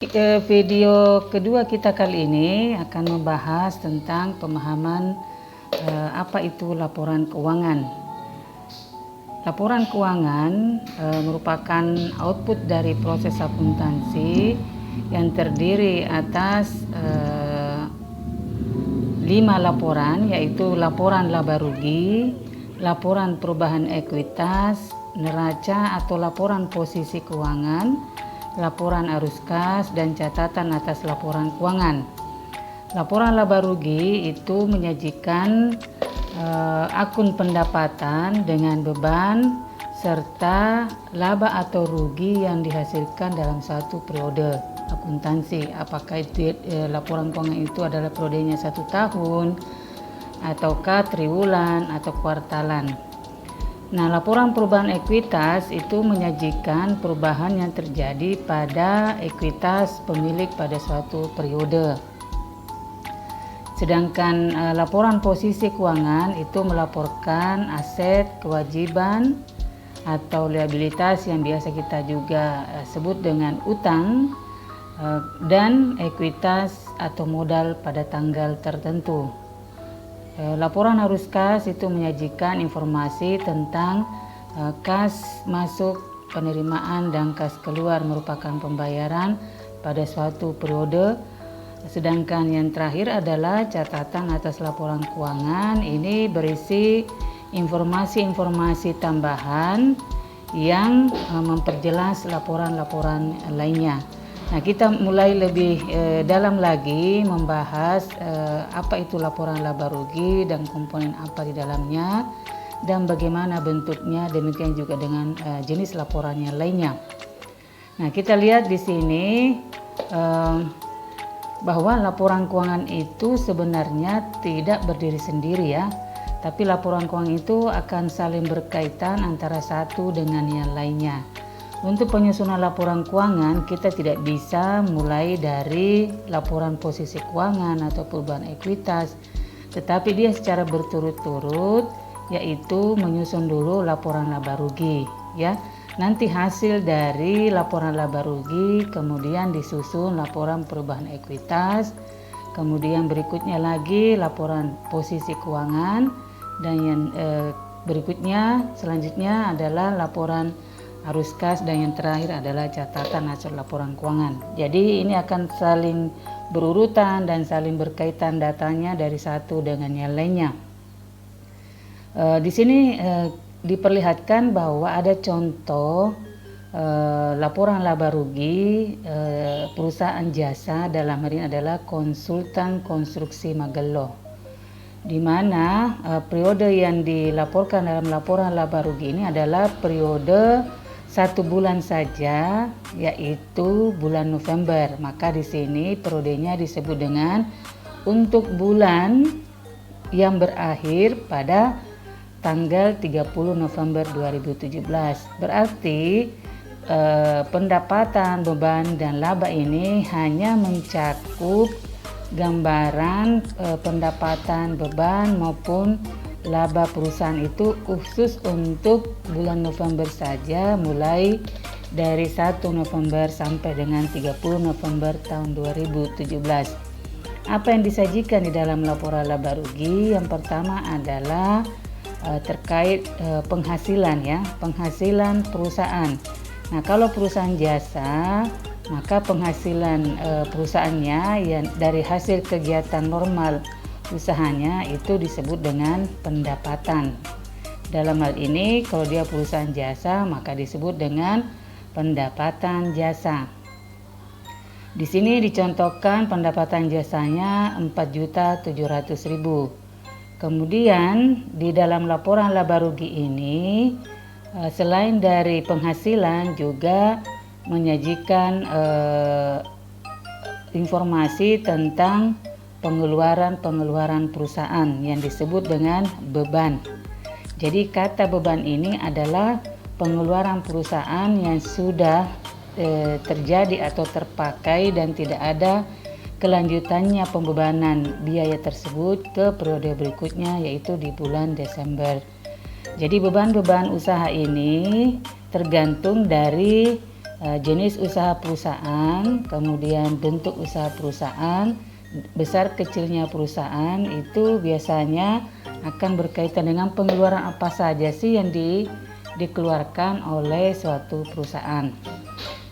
Video kedua kita kali ini akan membahas tentang pemahaman apa itu laporan keuangan. Laporan keuangan merupakan output dari proses akuntansi yang terdiri atas 5 laporan, yaitu laporan laba rugi, laporan perubahan ekuitas, neraca atau laporan posisi keuangan, laporan arus kas, dan catatan atas laporan keuangan. Laporan laba rugi itu menyajikan akun pendapatan dengan beban serta laba atau rugi yang dihasilkan dalam satu periode akuntansi. Apakah itu laporan keuangan itu adalah periodenya 1 tahun ataukah triwulan atau kuartalan. Nah, laporan perubahan ekuitas itu menyajikan perubahan yang terjadi pada ekuitas pemilik pada suatu periode. Sedangkan laporan posisi keuangan itu melaporkan aset, kewajiban atau liabilitas yang biasa kita juga sebut dengan utang dan ekuitas atau modal pada tanggal tertentu. Laporan arus kas itu menyajikan informasi tentang kas masuk, penerimaan, dan kas keluar merupakan pembayaran pada suatu periode. Sedangkan yang terakhir adalah catatan atas laporan keuangan. Ini berisi informasi-informasi tambahan yang memperjelas laporan-laporan lainnya. Nah, kita mulai lebih dalam lagi membahas apa itu laporan laba rugi dan komponen apa di dalamnya dan bagaimana bentuknya, demikian juga dengan jenis laporan yang lainnya. Nah, kita lihat di sini bahwa laporan keuangan itu sebenarnya tidak berdiri sendiri ya, tapi laporan keuangan itu akan saling berkaitan antara satu dengan yang lainnya. Untuk penyusunan laporan keuangan, kita tidak bisa mulai dari laporan posisi keuangan atau perubahan ekuitas, tetapi dia secara berturut-turut, yaitu menyusun dulu laporan laba rugi, ya. Nanti hasil dari laporan laba rugi, kemudian disusun laporan perubahan ekuitas, kemudian berikutnya lagi laporan posisi keuangan, dan yang berikutnya selanjutnya adalah laporan arus kas, dan yang terakhir adalah catatan atas laporan keuangan. Jadi ini akan saling berurutan dan saling berkaitan datanya dari satu dengan yang lainnya. Di sini diperlihatkan bahwa ada contoh laporan laba rugi perusahaan jasa, dalam hal ini adalah konsultan konstruksi Mageloh, di mana periode yang dilaporkan dalam laporan laba rugi ini adalah periode 1 bulan saja, yaitu bulan November. Maka di sini periodenya disebut dengan untuk bulan yang berakhir pada tanggal 30 November 2017. Berarti pendapatan, beban, dan laba ini hanya mencakup gambaran pendapatan, beban maupun laba perusahaan itu khusus untuk bulan November saja, mulai dari 1 November sampai dengan 30 November tahun 2017. Apa yang disajikan di dalam laporan laba rugi? Yang pertama adalah terkait penghasilan ya, penghasilan perusahaan. Nah, kalau perusahaan jasa, maka penghasilan perusahaannya yang dari hasil kegiatan normal usahanya itu disebut dengan pendapatan. Dalam hal ini kalau dia perusahaan jasa maka disebut dengan pendapatan jasa. Di sini dicontohkan pendapatan jasanya 4.700.000. Kemudian di dalam laporan laba rugi ini selain dari penghasilan juga menyajikan informasi tentang pengeluaran perusahaan yang disebut dengan beban. Jadi kata beban ini adalah pengeluaran perusahaan yang sudah terjadi atau terpakai dan tidak ada kelanjutannya pembebanan biaya tersebut ke periode berikutnya, yaitu di bulan Desember. Jadi beban-beban usaha ini tergantung dari jenis usaha perusahaan, kemudian bentuk usaha perusahaan, besar kecilnya perusahaan itu biasanya akan berkaitan dengan pengeluaran apa saja sih yang dikeluarkan oleh suatu perusahaan.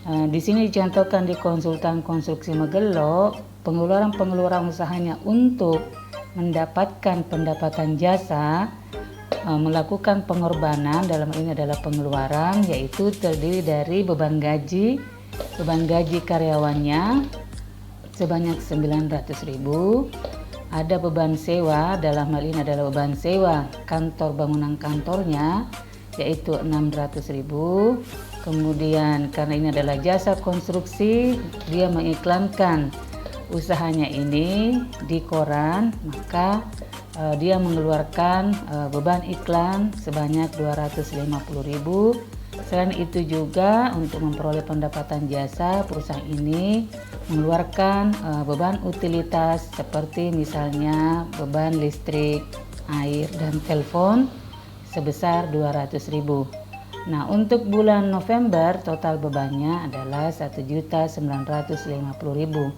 Di sini dicontohkan di konsultan konstruksi Magello, pengeluaran usahanya untuk mendapatkan pendapatan jasa, melakukan pengorbanan, dalam ini adalah pengeluaran, yaitu terdiri dari beban gaji karyawannya sebanyak 900.000, ada beban sewa, dalam hal ini adalah beban sewa bangunan kantornya yaitu 600.000. Kemudian karena ini adalah jasa konstruksi, dia mengiklankan usahanya ini di koran, maka dia mengeluarkan beban iklan sebanyak 250.000. Selain itu juga untuk memperoleh pendapatan jasa, perusahaan ini mengeluarkan beban utilitas seperti misalnya beban listrik, air, dan telepon sebesar 200.000. Nah, untuk bulan November total bebannya adalah 1.950.000.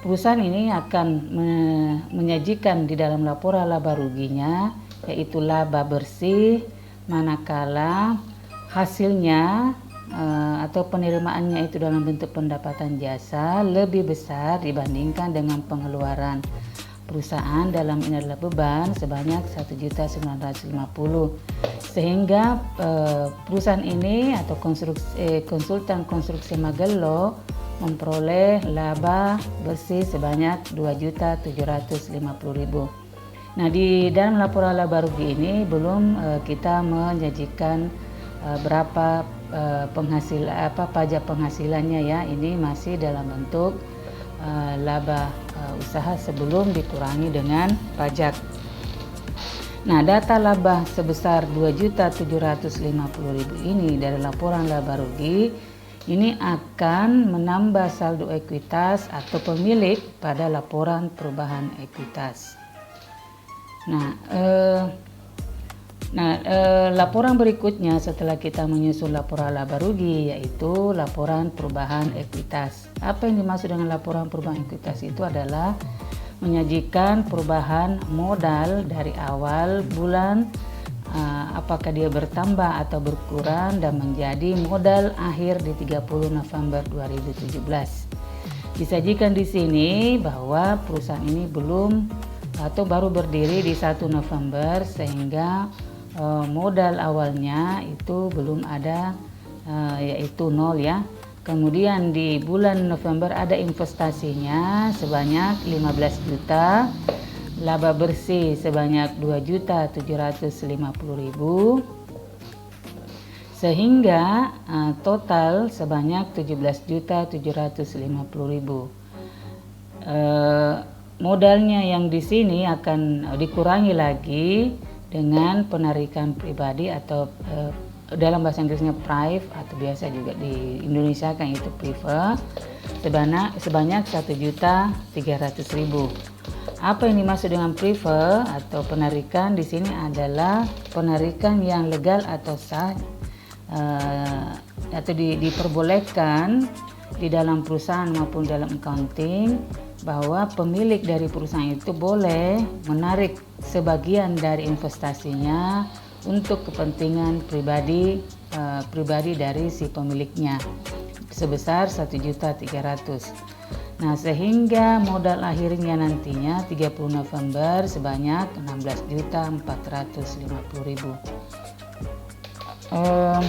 Perusahaan ini akan menyajikan di dalam laporan laba ruginya yaitu laba bersih manakala hasilnya atau penerimaannya itu dalam bentuk pendapatan jasa lebih besar dibandingkan dengan pengeluaran perusahaan, dalam ini adalah beban sebanyak 1.950.000, sehingga perusahaan ini atau konsultan konstruksi Magello memperoleh laba bersih sebanyak 2.750.000. Nah, di dalam laporan laba rugi ini belum kita menyajikan berapa pajak penghasilannya ya. Ini masih dalam bentuk laba usaha sebelum dikurangi dengan pajak. Nah, data laba sebesar 2.750.000 ini dari laporan laba rugi ini akan menambah saldo ekuitas atau pemilik pada laporan perubahan ekuitas. Laporan berikutnya setelah kita menyusun laporan laba rugi yaitu laporan perubahan ekuitas. Apa yang dimaksud dengan laporan perubahan ekuitas itu adalah menyajikan perubahan modal dari awal bulan, apakah dia bertambah atau berkurang dan menjadi modal akhir di 30 November 2017. Disajikan di sini bahwa perusahaan ini belum atau baru berdiri di 1 November sehingga modal awalnya itu belum ada, yaitu 0 ya. Kemudian di bulan November ada investasinya sebanyak 15 juta, laba bersih sebanyak 2.750.000, sehingga total sebanyak 17.750.000. Modalnya yang di sini akan dikurangi lagi dengan penarikan pribadi atau dalam bahasa Inggrisnya prive atau biasa juga di Indonesia kan itu prive sebanyak 1.300.000. Apa yang dimaksud dengan prive atau penarikan di sini adalah penarikan yang legal atau sah atau diperbolehkan di dalam perusahaan maupun dalam accounting, bahwa pemilik dari perusahaan itu boleh menarik sebagian dari investasinya untuk kepentingan pribadi dari si pemiliknya sebesar 1.300.000. Nah, sehingga modal akhirnya nantinya 30 November sebanyak 16.450.000.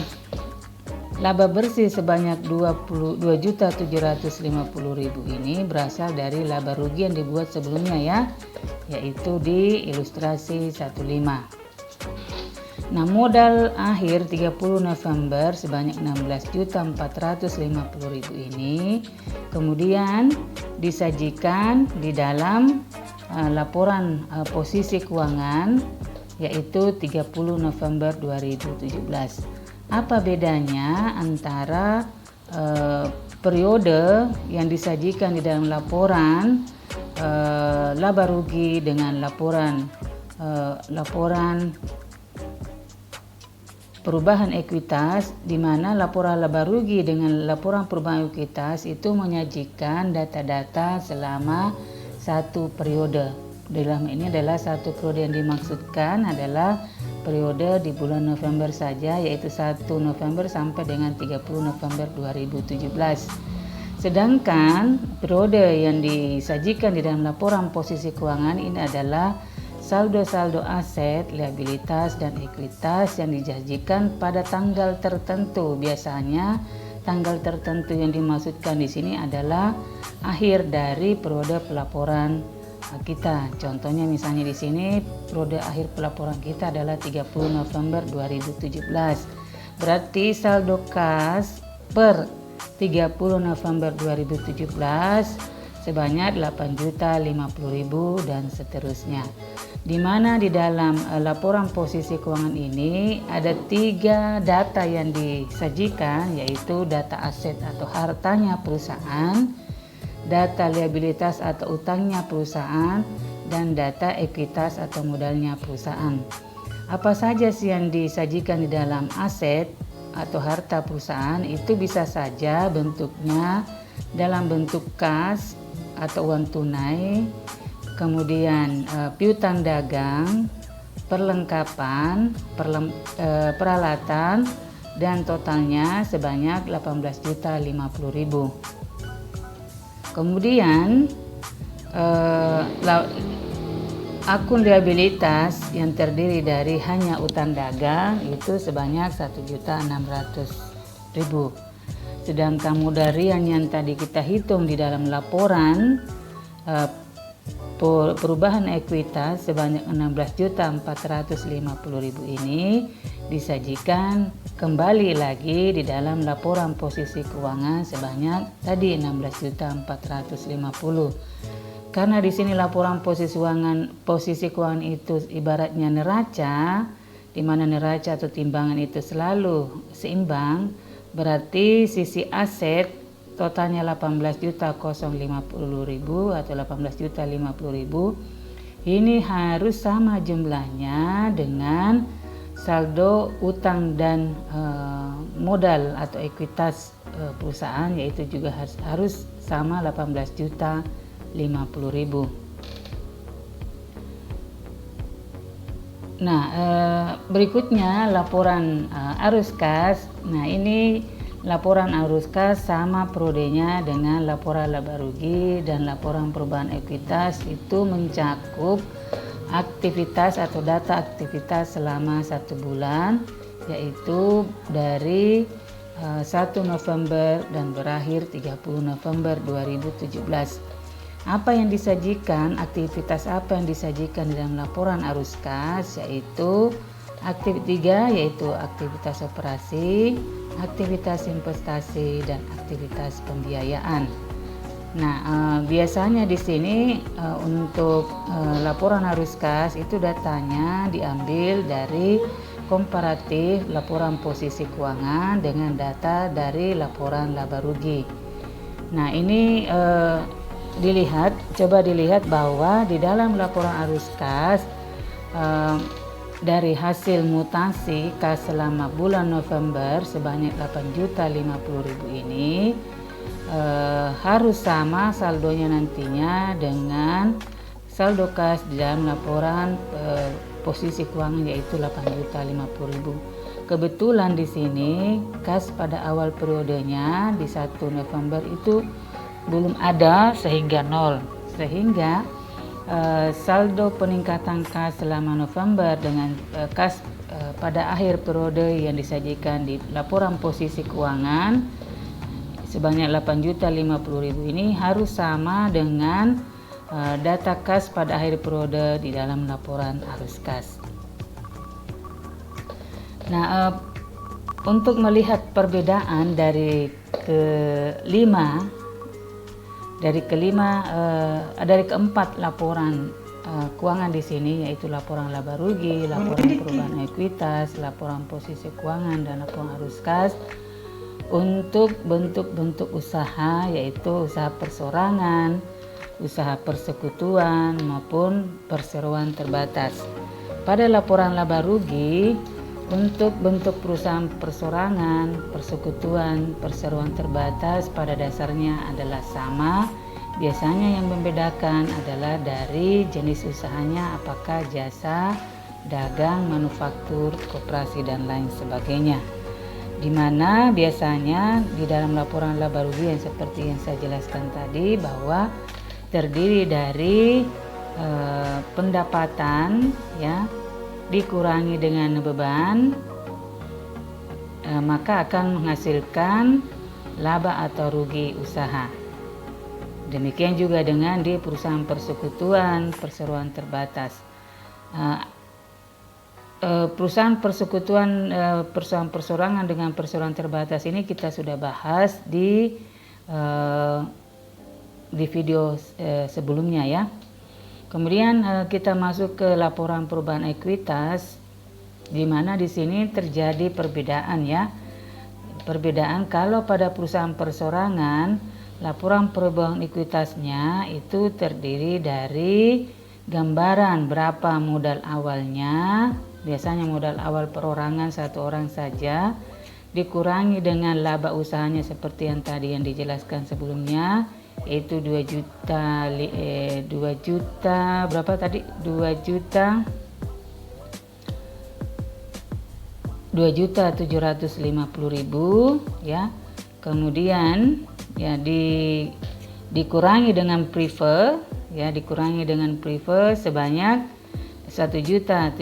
Laba bersih sebanyak 22.750.000 ini berasal dari laba rugi yang dibuat sebelumnya ya, yaitu di ilustrasi 15. Nah, modal akhir 30 November sebanyak 16.450.000 ini kemudian disajikan di dalam laporan posisi keuangan yaitu 30 November 2017. Apa bedanya antara periode yang disajikan di dalam laporan laba rugi dengan laporan perubahan ekuitas, di mana laporan laba rugi dengan laporan perubahan ekuitas itu menyajikan data-data selama satu periode. Dalam ini adalah satu periode yang dimaksudkan adalah periode di bulan November saja, yaitu 1 November sampai dengan 30 November 2017. Sedangkan periode yang disajikan di dalam laporan posisi keuangan ini adalah saldo-saldo aset, liabilitas, dan ekuitas yang dijanjikan pada tanggal tertentu. Biasanya tanggal tertentu yang dimaksudkan di sini adalah akhir dari periode pelaporan kita. Contohnya misalnya di sini periode akhir pelaporan kita adalah 30 November 2017. Berarti saldo kas per 30 November 2017 sebanyak 8.050.000 dan seterusnya. Di mana di dalam laporan posisi keuangan ini ada 3 data yang disajikan, yaitu data aset atau hartanya perusahaan, data liabilitas atau utangnya perusahaan, dan data ekuitas atau modalnya perusahaan. Apa saja sih yang disajikan di dalam aset atau harta perusahaan? Itu bisa saja bentuknya dalam bentuk kas atau uang tunai, kemudian piutang dagang, perlengkapan, peralatan, dan totalnya sebanyak 18.050.000. Kemudian akun liabilitas yang terdiri dari hanya utang dagang itu sebanyak 1.600.000. Sedangkan modal rian yang tadi kita hitung di dalam laporan perubahan ekuitas sebanyak 16.450.000 ini disajikan kembali lagi di dalam laporan posisi keuangan sebanyak tadi 16.450. Karena di sini laporan posisi keuangan itu ibaratnya neraca, di mana neraca atau timbangan itu selalu seimbang, berarti sisi aset totalnya 18.050.000 atau 18.050.000 ini harus sama jumlahnya dengan saldo utang dan modal atau ekuitas perusahaan, yaitu juga harus sama 18.050.000. Nah, berikutnya laporan arus kas. Nah, ini laporan arus kas sama periodenya dengan laporan laba rugi dan laporan perubahan ekuitas itu mencakup aktivitas atau data aktivitas selama 1 bulan, yaitu dari 1 November dan berakhir 30 November 2017. Apa yang disajikan, aktivitas apa yang disajikan dalam laporan arus kas, yaitu yaitu aktivitas operasi, aktivitas investasi, dan aktivitas pembiayaan. Nah, biasanya di sini untuk laporan arus kas itu datanya diambil dari komparatif laporan posisi keuangan dengan data dari laporan laba rugi. Nah, ini coba dilihat bahwa di dalam laporan arus kas dari hasil mutasi kas selama bulan November sebanyak 8.050.000 ini harus sama saldonya nantinya dengan saldo kas di dalam laporan posisi keuangan, yaitu 8.050.000. Kebetulan di sini kas pada awal periodenya di 1 November itu belum ada sehingga 0. Sehingga saldo peningkatan kas selama November dengan kas pada akhir periode yang disajikan di laporan posisi keuangan sebanyak 8.050.000 ini harus sama dengan data kas pada akhir periode di dalam laporan arus kas. Nah, untuk melihat perbedaan dari keempat laporan keuangan di sini, yaitu laporan laba rugi, laporan perubahan ekuitas, laporan posisi keuangan, dan laporan arus kas, untuk bentuk-bentuk usaha, yaitu usaha persorangan, usaha persekutuan, maupun perseroan terbatas. Pada laporan laba rugi Untuk bentuk perusahaan perseorangan, persekutuan, perseroan terbatas pada dasarnya adalah sama. Biasanya yang membedakan adalah dari jenis usahanya, apakah jasa, dagang, manufaktur, koperasi, dan lain sebagainya. Di mana biasanya di dalam laporan laba rugi yang seperti yang saya jelaskan tadi bahwa terdiri dari pendapatan ya dikurangi dengan beban, maka akan menghasilkan laba atau rugi usaha. Demikian juga dengan di perusahaan persekutuan, perseroan terbatas. Perusahaan persekutuan, perusahaan perseorangan dengan perseroan terbatas ini kita sudah bahas di video sebelumnya ya. Kemudian kita masuk ke laporan perubahan ekuitas, di mana di sini terjadi perbedaan ya. Perbedaan kalau pada perusahaan perseorangan, laporan perubahan ekuitasnya itu terdiri dari gambaran berapa modal awalnya, biasanya modal awal perorangan satu orang saja, dikurangi dengan laba usahanya seperti yang tadi yang dijelaskan sebelumnya, yaitu 2 juta berapa tadi 2.750.000 ya. Kemudian ya dikurangi dengan prefer ya, dikurangi dengan prefer sebanyak 1.300.000,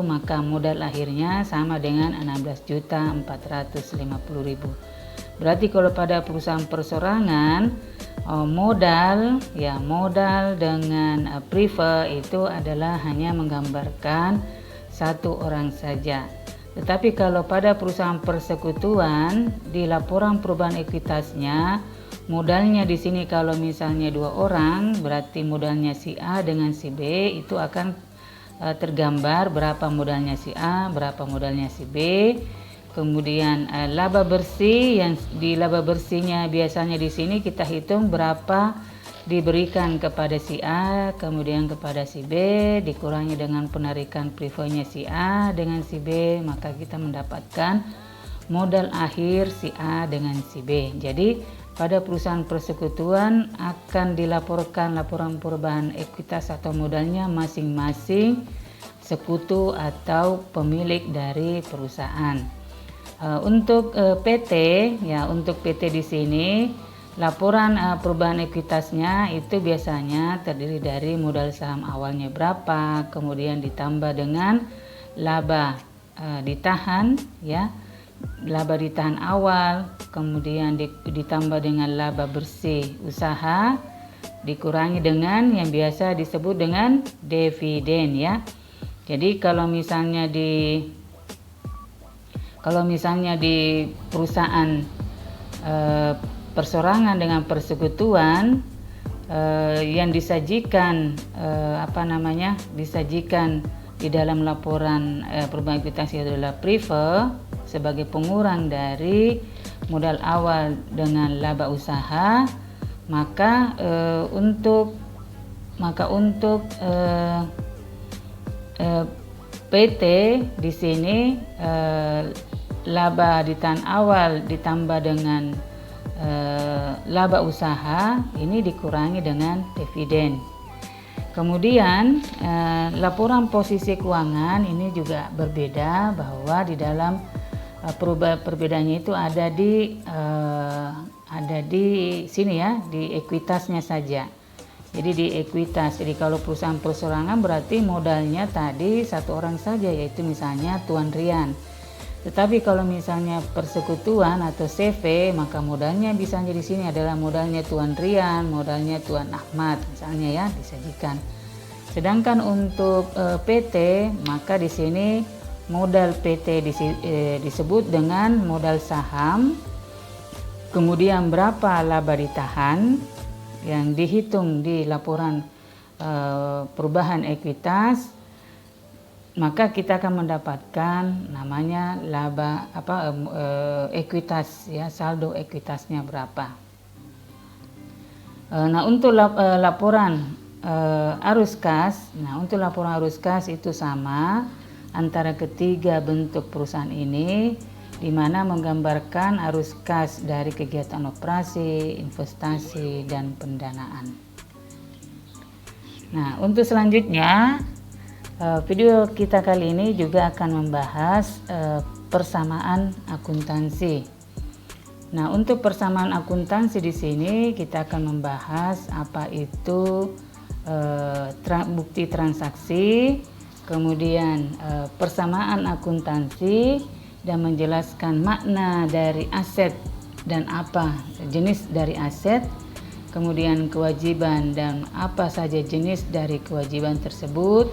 maka modal akhirnya sama dengan 16.450.000. Berarti kalau pada perusahaan perseorangan modal dengan prefer itu adalah hanya menggambarkan satu orang saja. Tetapi kalau pada perusahaan persekutuan di laporan perubahan ekuitasnya, modalnya di sini kalau misalnya 2 orang, berarti modalnya si A dengan si B itu akan tergambar berapa modalnya si A, berapa modalnya si B. Kemudian laba bersih, yang di laba bersihnya biasanya di sini kita hitung berapa diberikan kepada si A, kemudian kepada si B, dikurangi dengan penarikan prefernya si A dengan si B, maka kita mendapatkan modal akhir si A dengan si B. Jadi pada perusahaan persekutuan akan dilaporkan laporan perubahan ekuitas atau modalnya masing-masing sekutu atau pemilik dari perusahaan. Untuk PT ya, untuk PT di sini laporan perubahan ekuitasnya itu biasanya terdiri dari modal saham awalnya berapa, kemudian ditambah dengan laba ditahan ya, laba ditahan awal, kemudian ditambah dengan laba bersih usaha, dikurangi dengan yang biasa disebut dengan dividen ya. Jadi kalau misalnya di perusahaan perseorangan dengan persekutuan yang disajikan disajikan di dalam laporan perubahan ekuitas itu adalah prefer sebagai pengurang dari modal awal dengan laba usaha, maka untuk PT di sini laba ditahan awal ditambah dengan laba usaha ini dikurangi dengan dividen. Kemudian laporan posisi keuangan ini juga berbeda, bahwa di dalam perbedaannya itu ada di sini ya, di ekuitasnya saja. Jadi di ekuitas, jadi kalau perusahaan perseorangan berarti modalnya tadi satu orang saja, yaitu misalnya Tuan Rian. Tetapi kalau misalnya persekutuan atau CV, maka modalnya bisa di sini adalah modalnya Tuan Rian, modalnya Tuan Ahmad misalnya ya, disajikan. Sedangkan untuk PT, maka di sini modal PT disebut dengan modal saham, kemudian berapa laba ditahan yang dihitung di laporan perubahan ekuitas, maka kita akan mendapatkan namanya laba ekuitas ya, saldo ekuitasnya berapa. Nah untuk laporan arus kas, itu sama, antara ketiga bentuk perusahaan ini, di mana menggambarkan arus kas dari kegiatan operasi, investasi, dan pendanaan. Nah, untuk selanjutnya, video kita kali ini juga akan membahas persamaan akuntansi. Nah, untuk persamaan akuntansi di sini kita akan membahas apa itu bukti transaksi, kemudian persamaan akuntansi, dan menjelaskan makna dari aset dan apa jenis dari aset, kemudian kewajiban dan apa saja jenis dari kewajiban tersebut,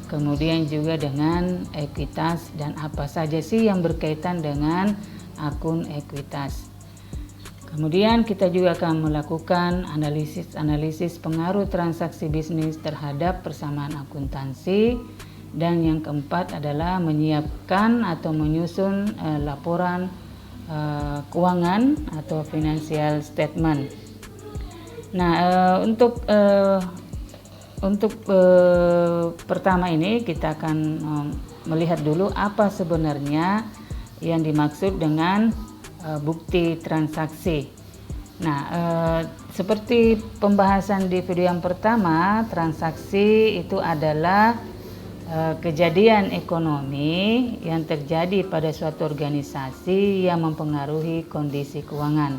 kemudian juga dengan ekuitas dan apa saja sih yang berkaitan dengan akun ekuitas. Kemudian kita juga akan melakukan analisis pengaruh transaksi bisnis terhadap persamaan akuntansi, dan yang keempat adalah menyiapkan atau menyusun laporan keuangan atau financial statement. Nah, untuk pertama ini kita akan melihat dulu apa sebenarnya yang dimaksud dengan bukti transaksi. Nah, seperti pembahasan di video yang pertama, transaksi itu adalah kejadian ekonomi yang terjadi pada suatu organisasi yang mempengaruhi kondisi keuangan.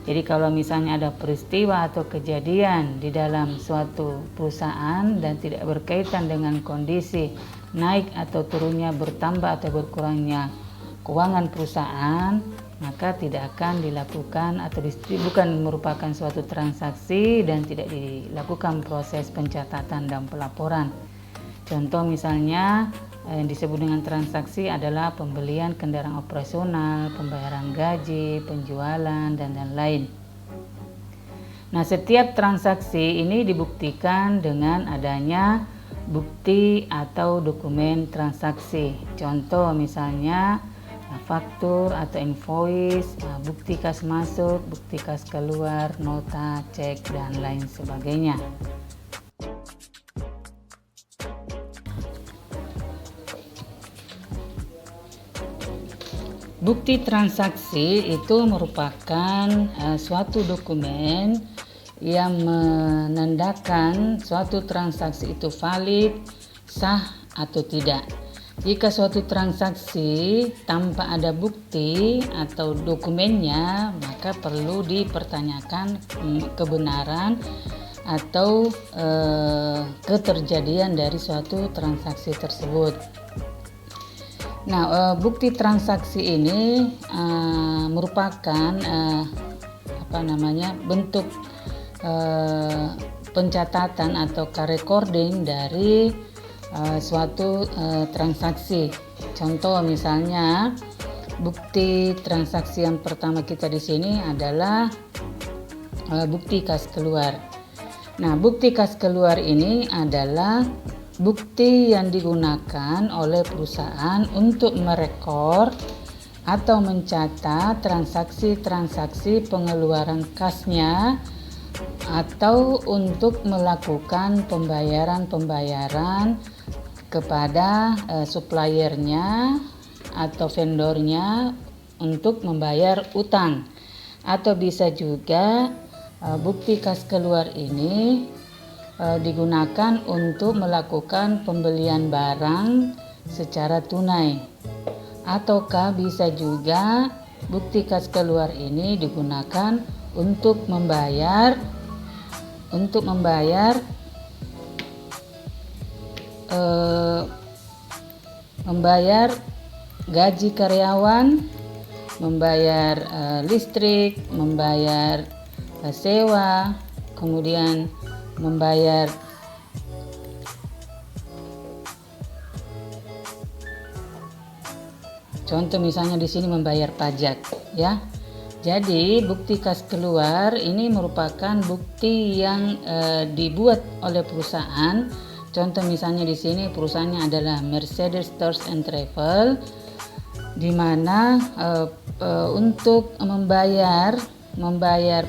Jadi kalau misalnya ada peristiwa atau kejadian di dalam suatu perusahaan dan tidak berkaitan dengan kondisi naik atau turunnya, bertambah atau berkurangnya keuangan perusahaan, maka tidak akan dilakukan atau bukan merupakan suatu transaksi dan tidak dilakukan proses pencatatan dan pelaporan. Contoh misalnya yang disebut dengan transaksi adalah pembelian kendaraan operasional, pembayaran gaji, penjualan, dan lain-lain. Nah, setiap transaksi ini dibuktikan dengan adanya bukti atau dokumen transaksi. Contoh misalnya faktur atau invoice, bukti kas masuk, bukti kas keluar, nota, cek, dan lain sebagainya. Bukti transaksi itu merupakan suatu dokumen yang menandakan suatu transaksi itu valid, sah atau tidak. Jika suatu transaksi tanpa ada bukti atau dokumennya, maka perlu dipertanyakan kebenaran atau keterjadian dari suatu transaksi tersebut. Nah, bukti transaksi ini merupakan bentuk pencatatan atau recording dari suatu transaksi. Contoh misalnya bukti transaksi yang pertama kita di sini adalah bukti kas keluar. Nah, bukti kas keluar ini adalah bukti yang digunakan oleh perusahaan untuk merekor atau mencatat transaksi-transaksi pengeluaran kasnya atau untuk melakukan pembayaran-pembayaran kepada suppliernya atau vendornya untuk membayar utang. Atau bisa juga bukti kas keluar ini digunakan untuk melakukan pembelian barang secara tunai, ataukah bisa juga bukti kas keluar ini digunakan untuk membayar gaji karyawan, membayar listrik, membayar sewa, kemudian membayar contoh misalnya di sini membayar pajak, ya. Jadi bukti kas keluar ini merupakan bukti yang dibuat oleh perusahaan. Contoh misalnya di sini perusahaannya adalah Mercedes Tours and Travel, di mana untuk membayar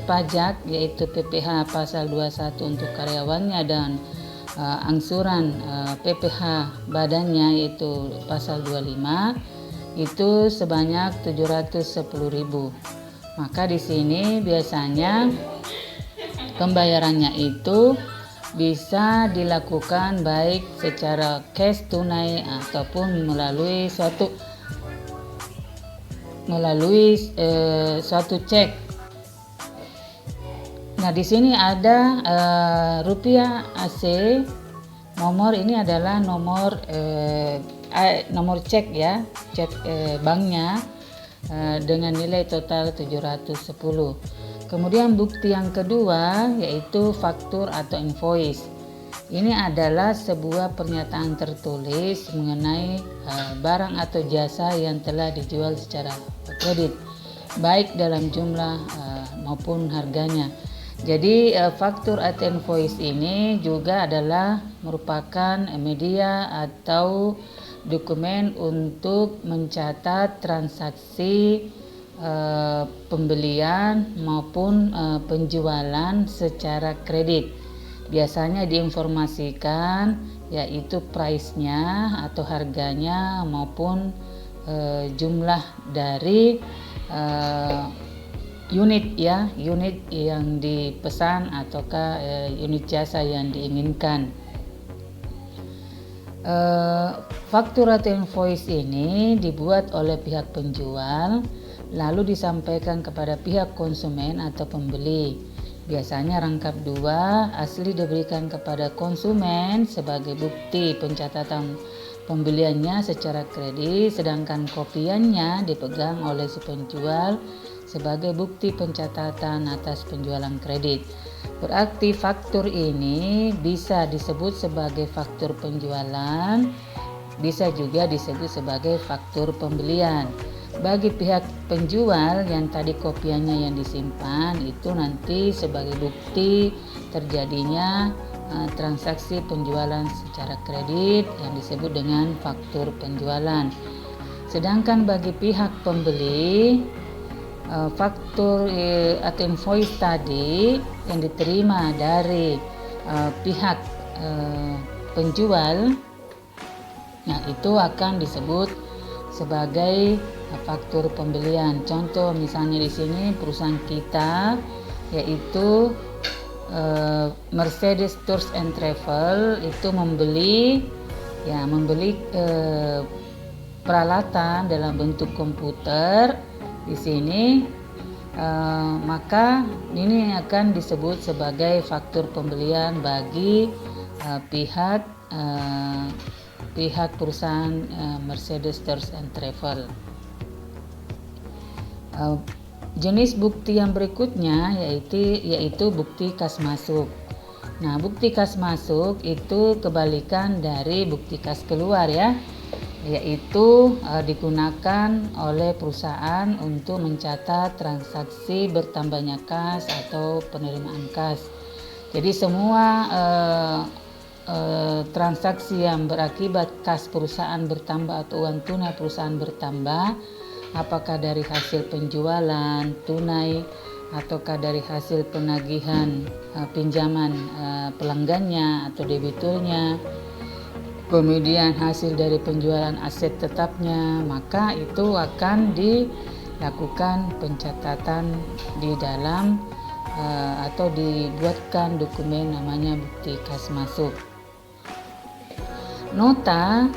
pajak yaitu PPh pasal 21 untuk karyawannya dan angsuran PPh badannya yaitu pasal 25 itu sebanyak 710.000. Maka di sini biasanya pembayarannya itu bisa dilakukan baik secara cash tunai ataupun melalui suatu cek. Nah, di sini ada rupiah AC. Nomor ini adalah nomor cek ya, cek banknya dengan nilai total 710. Kemudian bukti yang kedua yaitu faktur atau invoice. Ini adalah sebuah pernyataan tertulis mengenai barang atau jasa yang telah dijual secara kredit, baik dalam jumlah maupun harganya. Jadi faktur atau invoice ini juga adalah merupakan media atau dokumen untuk mencatat transaksi pembelian maupun penjualan secara kredit. Biasanya diinformasikan yaitu price-nya atau harganya maupun jumlah dari unit yang dipesan ataukah unit jasa yang diinginkan. Faktur atau invoice ini dibuat oleh pihak penjual lalu disampaikan kepada pihak konsumen atau pembeli. Biasanya rangkap 2 asli diberikan kepada konsumen sebagai bukti pencatatan pembeliannya secara kredit, sedangkan kopiannya dipegang oleh si penjual sebagai bukti pencatatan atas penjualan kredit. Berarti faktur ini bisa disebut sebagai faktur penjualan, bisa juga disebut sebagai faktur pembelian. Bagi pihak penjual yang tadi kopiannya yang disimpan itu nanti sebagai bukti terjadinya transaksi penjualan secara kredit yang disebut dengan faktur penjualan. Sedangkan bagi pihak pembeli, faktur atau invoice tadi yang diterima dari pihak penjual, nah itu akan disebut sebagai faktur pembelian. Contoh misalnya di sini perusahaan kita yaitu Mercedes Tours and Travel itu membeli peralatan dalam bentuk komputer di sini, maka ini akan disebut sebagai faktur pembelian bagi pihak perusahaan Mercedes Tours and Travel. Jenis bukti yang berikutnya yaitu bukti kas masuk. Nah, bukti kas masuk itu kebalikan dari bukti kas keluar ya, yaitu digunakan oleh perusahaan untuk mencatat transaksi bertambahnya kas atau penerimaan kas. Jadi semua transaksi yang berakibat kas perusahaan bertambah atau uang tunai perusahaan bertambah, apakah dari hasil penjualan tunai ataukah dari hasil penagihan pinjaman pelanggannya atau debiturnya, kemudian hasil dari penjualan aset tetapnya, maka itu akan dilakukan pencatatan di dalam atau dibuatkan dokumen namanya bukti kas masuk. Nota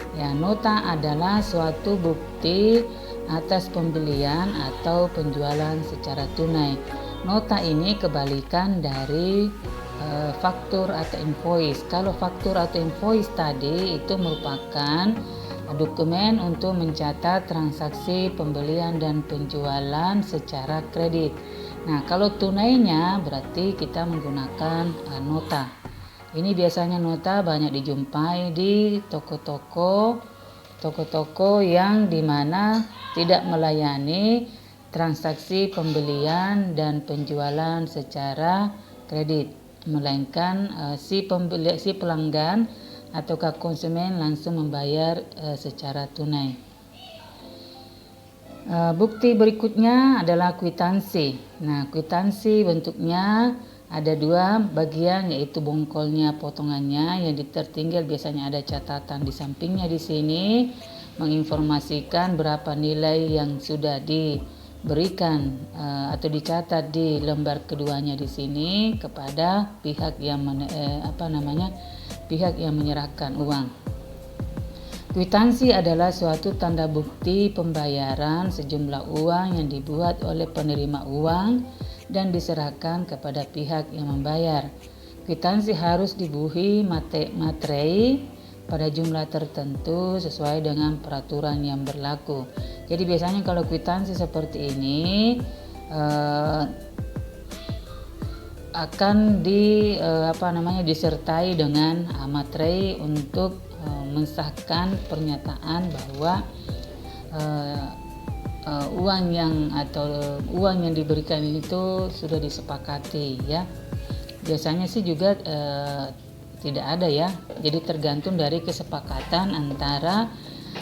adalah suatu bukti atas pembelian atau penjualan secara tunai. Nota ini kebalikan dari faktur atau invoice. Kalau faktur atau invoice tadi itu merupakan dokumen untuk mencatat transaksi pembelian dan penjualan secara kredit. Nah, kalau tunainya berarti kita menggunakan nota. Ini biasanya nota banyak dijumpai di toko-toko yang dimana tidak melayani transaksi pembelian dan penjualan secara kredit, melainkan si pelanggan ataukah konsumen langsung membayar secara tunai. Bukti berikutnya adalah kwitansi. Nah, kwitansi bentuknya Ada dua bagian, yaitu bongkolnya, potongannya yang tertinggal biasanya ada catatan di sampingnya di sini menginformasikan berapa nilai yang sudah diberikan atau dicatat di lembar keduanya di sini kepada pihak yang pihak yang menyerahkan uang. Kwitansi adalah suatu tanda bukti pembayaran sejumlah uang yang dibuat oleh penerima uang dan diserahkan kepada pihak yang membayar. Kwitansi harus dibuhi materai pada jumlah tertentu sesuai dengan peraturan yang berlaku. Jadi biasanya kalau kwitansi seperti ini akan disertai dengan materai untuk mensahkan pernyataan bahwa uang yang diberikan itu sudah disepakati ya. Biasanya sih juga tidak ada ya. Jadi tergantung dari kesepakatan antara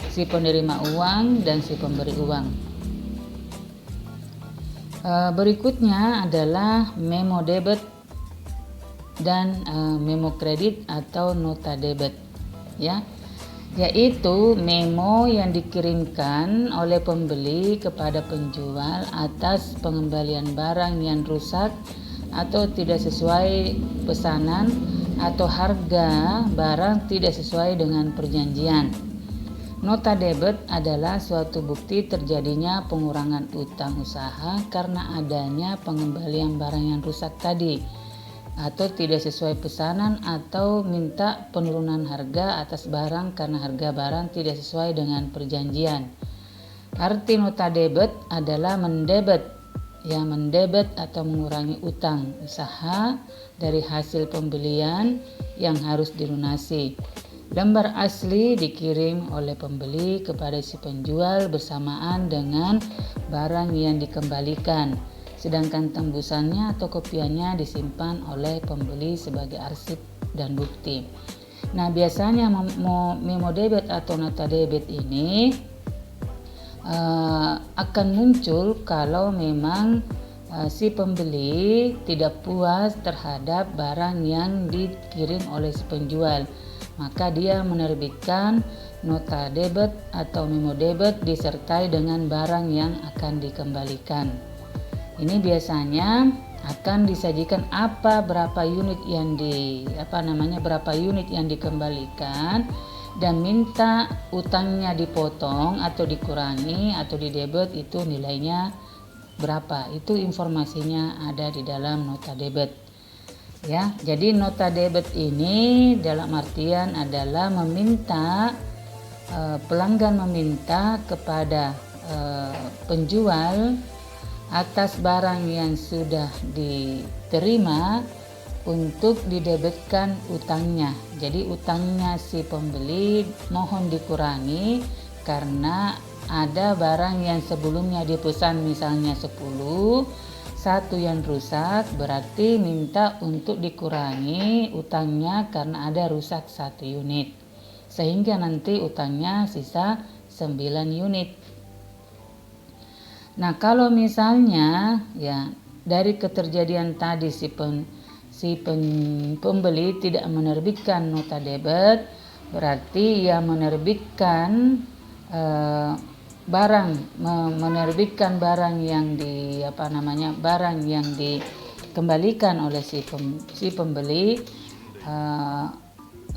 si penerima uang dan si pemberi uang. Berikutnya adalah memo debit dan memo kredit atau nota debit ya. Yaitu memo yang dikirimkan oleh pembeli kepada penjual atas pengembalian barang yang rusak atau tidak sesuai pesanan atau harga barang tidak sesuai dengan perjanjian. Nota debit adalah suatu bukti terjadinya pengurangan utang usaha karena adanya pengembalian barang yang rusak tadi, atau tidak sesuai pesanan atau minta penurunan harga atas barang karena harga barang tidak sesuai dengan perjanjian. Arti nota debit adalah mendebet atau mengurangi utang usaha dari hasil pembelian yang harus dilunasi. Lembar asli dikirim oleh pembeli kepada si penjual bersamaan dengan barang yang dikembalikan. Sedangkan tembusannya atau kopiannya disimpan oleh pembeli sebagai arsip dan bukti. Nah, biasanya memo debit atau nota debit ini akan muncul kalau memang si pembeli tidak puas terhadap barang yang dikirim oleh si penjual. Maka dia menerbitkan nota debit atau memo debit disertai dengan barang yang akan dikembalikan. Ini biasanya akan disajikan berapa unit yang dikembalikan dan minta utangnya dipotong atau dikurangi atau didebet, itu nilainya berapa. Itu informasinya ada di dalam nota debit. Ya, jadi nota debit ini dalam artian adalah pelanggan meminta kepada penjual atas barang yang sudah diterima untuk didebitkan utangnya. Jadi utangnya si pembeli mohon dikurangi karena ada barang yang sebelumnya dipesan misalnya 10, satu yang rusak, berarti minta untuk dikurangi utangnya karena ada rusak 1 unit. Sehingga nanti utangnya sisa 9 unit. Nah, kalau misalnya ya dari keterjadian tadi si pembeli tidak menerbitkan nota debit, berarti ia menerbitkan menerbitkan barang yang dikembalikan oleh si pembeli.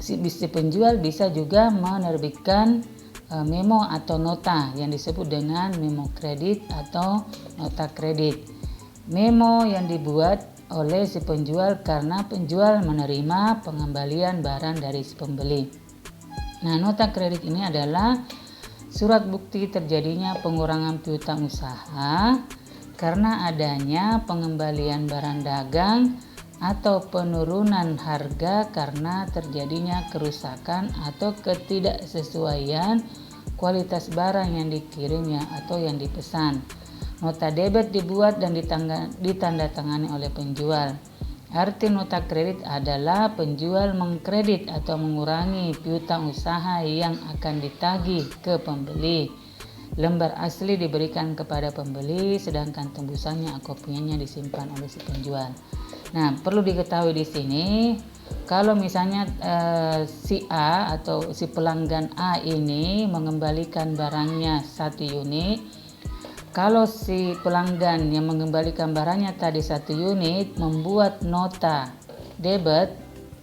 Si penjual bisa juga menerbitkan memo atau nota yang disebut dengan memo kredit atau nota kredit. Memo yang dibuat oleh si penjual karena penjual menerima pengembalian barang dari si pembeli. Nah, nota kredit ini adalah surat bukti terjadinya pengurangan piutang usaha karena adanya pengembalian barang dagang atau penurunan harga karena terjadinya kerusakan atau ketidaksesuaian kualitas barang yang dikirimnya atau yang dipesan. Nota debit dibuat dan ditandatangani oleh penjual. Arti nota kredit adalah penjual mengkredit atau mengurangi piutang usaha yang akan ditagih ke pembeli. Lembar asli diberikan kepada pembeli, sedangkan tembusannya kopiannya disimpan oleh si penjual. Nah, perlu diketahui di sini kalau misalnya si A atau si pelanggan A ini mengembalikan barangnya 1 unit, kalau si pelanggan yang mengembalikan barangnya tadi 1 unit membuat nota debit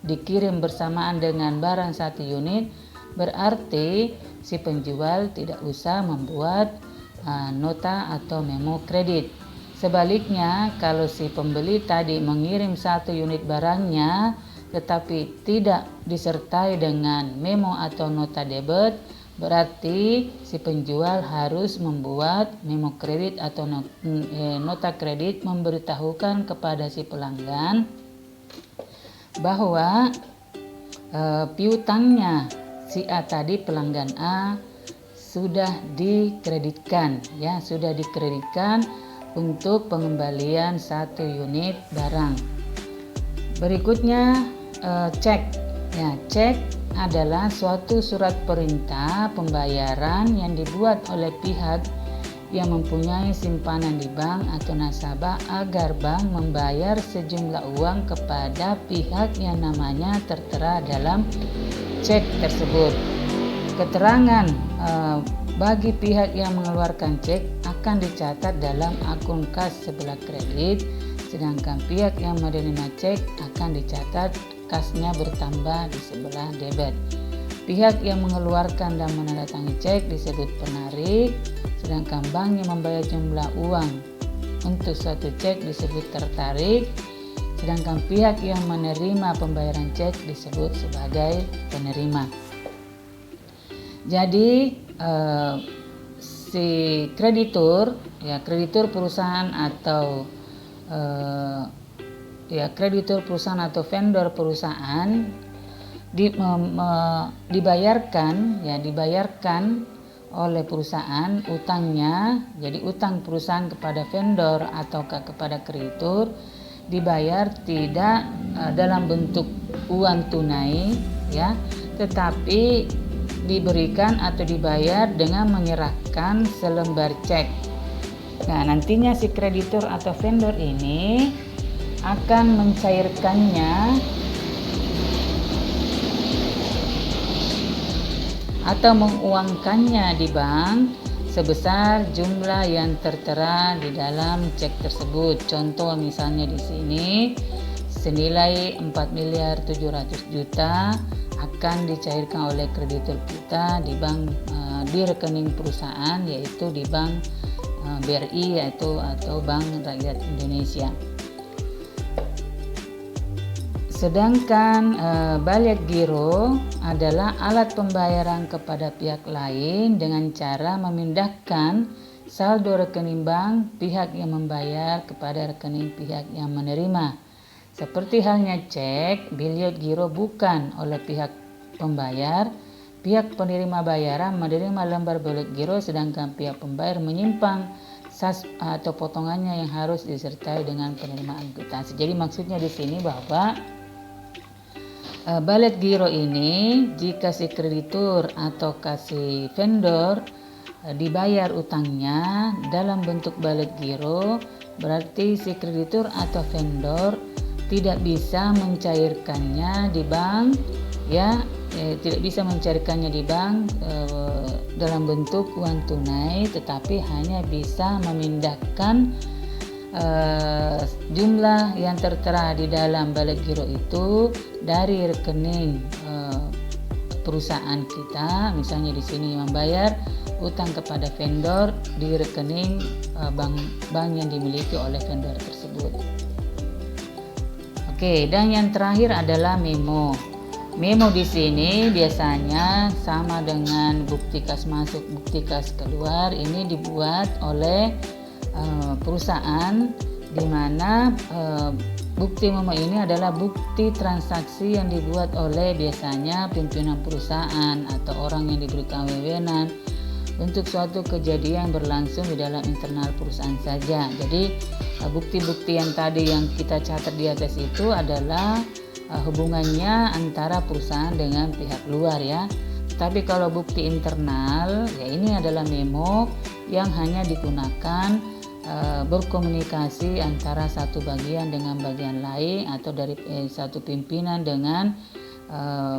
dikirim bersamaan dengan barang 1 unit, berarti si penjual tidak usah membuat nota atau memo kredit. Sebaliknya, kalau si pembeli tadi mengirim 1 unit barangnya tetapi tidak disertai dengan memo atau nota debit, berarti si penjual harus membuat memo kredit atau nota kredit memberitahukan kepada si pelanggan bahwa piutangnya si A tadi, pelanggan A, sudah dikreditkan, ya, sudah dikreditkan untuk pengembalian 1 unit barang. Berikutnya cek. Ya, cek adalah suatu surat perintah pembayaran yang dibuat oleh pihak yang mempunyai simpanan di bank atau nasabah agar bank membayar sejumlah uang kepada pihak yang namanya tertera dalam cek tersebut. Keterangan bagi pihak yang mengeluarkan cek akan dicatat dalam akun kas sebelah kredit, sedangkan pihak yang menerima cek akan dicatat kasnya bertambah di sebelah debit. Pihak yang mengeluarkan dan menandatangani cek disebut penarik, sedangkan bank yang membayar jumlah uang untuk suatu cek disebut tertarik, sedangkan pihak yang menerima pembayaran cek disebut sebagai penerima. Jadi si kreditur, ya, kreditur perusahaan atau kreditur perusahaan atau vendor perusahaan dibayarkan oleh perusahaan utangnya. Jadi utang perusahaan kepada vendor atau kepada kreditur dibayar tidak dalam bentuk uang tunai, ya, tetapi diberikan atau dibayar dengan menyerahkan selembar cek. Nah, nantinya si kreditur atau vendor ini akan mencairkannya atau menguangkannya di bank sebesar jumlah yang tertera di dalam cek tersebut. Contoh misalnya di sini senilai 4.700.000.000 akan dicairkan oleh kreditur kita di bank, di rekening perusahaan, yaitu di bank BRI atau Bank Rakyat Indonesia. Sedangkan balet giro adalah alat pembayaran kepada pihak lain dengan cara memindahkan saldo rekening bank pihak yang membayar kepada rekening pihak yang menerima. Seperti halnya cek, balet giro bukan oleh pihak pembayar. Pihak penerima bayaran menerima lembar balet giro, sedangkan pihak pembayar menyimpan sas atau potongannya yang harus disertai dengan penerimaan kwitansi. Jadi maksudnya di sini bahwa balet giro ini jika si kreditur atau si vendor dibayar utangnya dalam bentuk balet giro, berarti si kreditur atau vendor tidak bisa mencairkannya di bank, ya, tidak bisa mencairkannya di bank dalam bentuk uang tunai, tetapi hanya bisa memindahkan jumlah yang tertera di dalam balet giro itu dari rekening perusahaan kita, misalnya di sini membayar utang kepada vendor di rekening bank yang dimiliki oleh vendor tersebut. Oke, dan yang terakhir adalah memo. Memo di sini biasanya sama dengan bukti kas masuk, bukti kas keluar. Ini dibuat oleh perusahaan, di mana bukti memo ini adalah bukti transaksi yang dibuat oleh biasanya pimpinan perusahaan atau orang yang diberikan wewenang untuk suatu kejadian berlangsung di dalam internal perusahaan saja. Jadi bukti-bukti yang tadi yang kita catat di atas itu adalah hubungannya antara perusahaan dengan pihak luar, ya. Tapi kalau bukti internal, ya ini adalah memo yang hanya digunakan berkomunikasi antara satu bagian dengan bagian lain, atau dari satu pimpinan dengan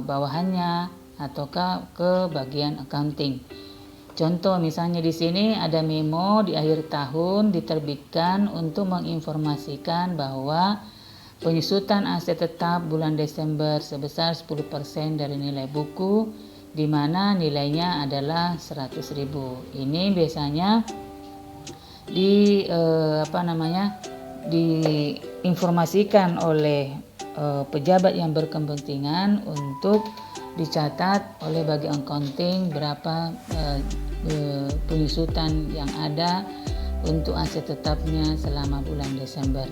bawahannya, ataukah ke bagian accounting. Contoh misalnya di sini ada memo di akhir tahun diterbitkan untuk menginformasikan bahwa penyusutan aset tetap bulan Desember sebesar 10% dari nilai buku, di mana nilainya adalah 100.000. Ini biasanya diinformasikan oleh pejabat yang berkepentingan untuk dicatat oleh bagian accounting berapa penyusutan yang ada untuk aset tetapnya selama bulan Desember.